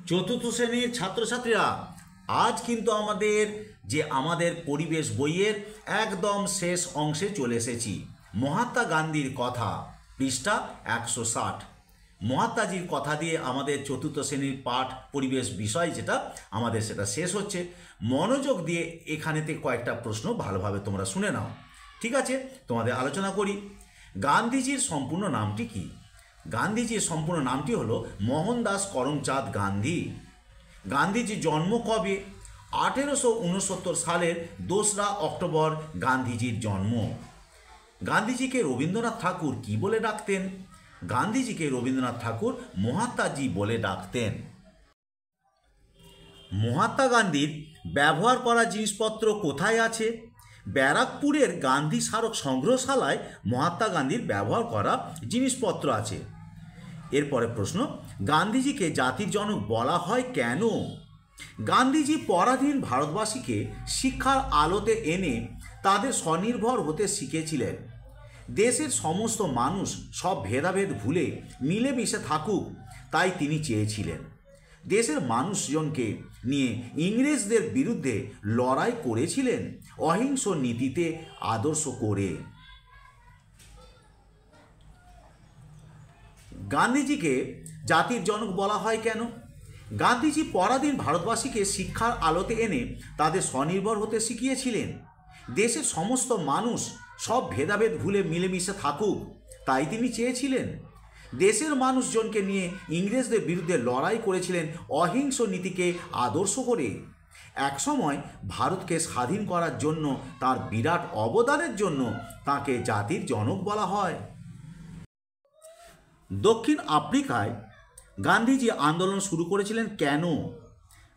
চতুর্থ শ্রেণীর ছাত্রছাত্রীরা, আজ কিন্তু আমাদের পরিবেশ বইয়ের একদম শেষ অংশে চলে এসেছি। মহাত্মা গান্ধীর কথা, পৃষ্ঠা 160। মহাত্মাজির কথা দিয়ে আমাদের চতুর্থ শ্রেণীর পাঠ পরিবেশ বিষয় যেটা আমাদের সেটা শেষ হচ্ছে। মনোযোগ দিয়ে এখানে থেকে কয়েকটা প্রশ্ন ভালোভাবে তোমরা শুনে নাও। ঠিক আছে, তোমাদের আলোচনা করি। গান্ধীজির সম্পূর্ণ নামটি কি? গান্ধীজির সম্পূর্ণ নামটি হলো মোহনদাস করমচাঁদ গান্ধী। গান্ধীজির জন্ম কবে? 1869 সালের 2রা অক্টোবর গান্ধীজির জন্ম। গান্ধীজিকে রবীন্দ্রনাথ ঠাকুর কি বলে ডাকতেন? গান্ধীজিকে রবীন্দ্রনাথ ঠাকুর মহাত্মাজি বলে ডাকতেন। মহাত্মা গান্ধীর ব্যবহার করা জিনিসপত্র কোথায় আছে? ব্যারাকপুরের গান্ধী স্মারক সংগ্রহশালায় মহাত্মা গান্ধীর ব্যবহার করা জিনিসপত্র আছে। এরপরে প্রশ্ন, গান্ধীজিকে জাতির জনক বলা হয় কেন? গান্ধীজি পরাধীন ভারতবাসীকে শিক্ষার আলোতে এনে তাদের স্বনির্ভর হতে শিখিয়েছিলেন। দেশের সমস্ত মানুষ সব ভেদাভেদ ভুলে মিলেমিশে থাকুক, তাই তিনি চেয়েছিলেন। দেশের মানুষজনকে নিয়ে ইংরেজদের বিরুদ্ধে লড়াই করেছিলেন অহিংস নীতিতে আদর্শ করে। গান্ধীজিকে জাতির জনক বলা হয় কেন? গান্ধীজি পরাধীন ভারতবাসীকে শিক্ষার আলোতে এনে তাদের স্বনির্ভর হতে শিখিয়েছিলেন। দেশের সমস্ত মানুষ সব ভেদাভেদ ভুলে মিলেমিশে থাকুক, তাই তিনি চেয়েছিলেন। দেশের মানুষজনকে নিয়ে ইংরেজদের বিরুদ্ধে লড়াই করেছিলেন অহিংস নীতিকে আদর্শ করে। একসময় ভারতকে স্বাধীন করার জন্য তার বিরাট অবদানের জন্য তাকে জাতির জনক বলা হয়। দক্ষিণ আফ্রিকায় গান্ধীজি আন্দোলন শুরু করেছিলেন কেন?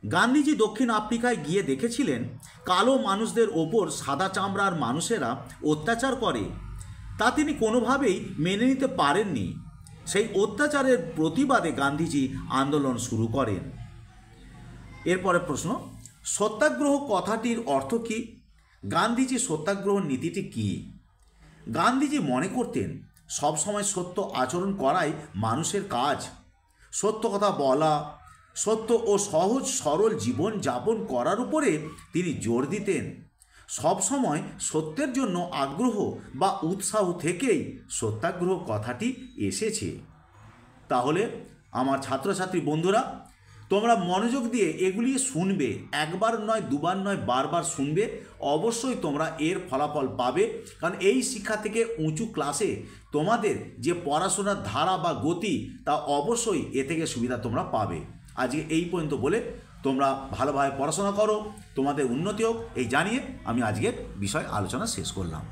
গান্ধীজি দক্ষিণ আফ্রিকায় গিয়ে দেখেছিলেন কালো মানুষদের ওপর সাদা চামড়ার মানুষেরা অত্যাচার করে। তা তিনি কোনোভাবেই মেনে নিতে পারেননি। সেই অত্যাচারের প্রতিবাদে গান্ধীজি আন্দোলন শুরু করেন। এরপরে প্রশ্ন, সত্যাগ্রহ কথাটির অর্থ কী? গান্ধীজি সত্যাগ্রহ নীতিটি কী? গান্ধীজি মনে করতেন সবসময় সত্য আচরণ করাই মানুষের কাজ। সত্য কথা বলা, সত্য ও সহজ সরল জীবন যাপন করার উপরে তিনি জোর দিতেন। সবসময় সত্যের জন্য আগ্রহ বা উৎসাহ থেকেই সত্যাগ্রহ কথাটি এসেছে। তাহলে আমার ছাত্রছাত্রী বন্ধুরা, তোমরা মনোযোগ দিয়ে এগুলি শুনবে, একবার নয়, দুবার নয়, বারবার শুনবে। অবশ্যই তোমরা এর ফলাফল পাবে, কারণ এই শিক্ষা থেকে উঁচু ক্লাসে তোমাদের যে পড়াশোনার ধারা বা গতি, তা অবশ্যই এ থেকে সুবিধা তোমরা পাবে। আজকে এই পর্যন্ত বলে তোমরা ভালোভাবে পড়াশোনা করো, তোমাদের উন্নতি হোক এই জানিয়ে আমি আজকের বিষয় আলোচনা শেষ করলাম।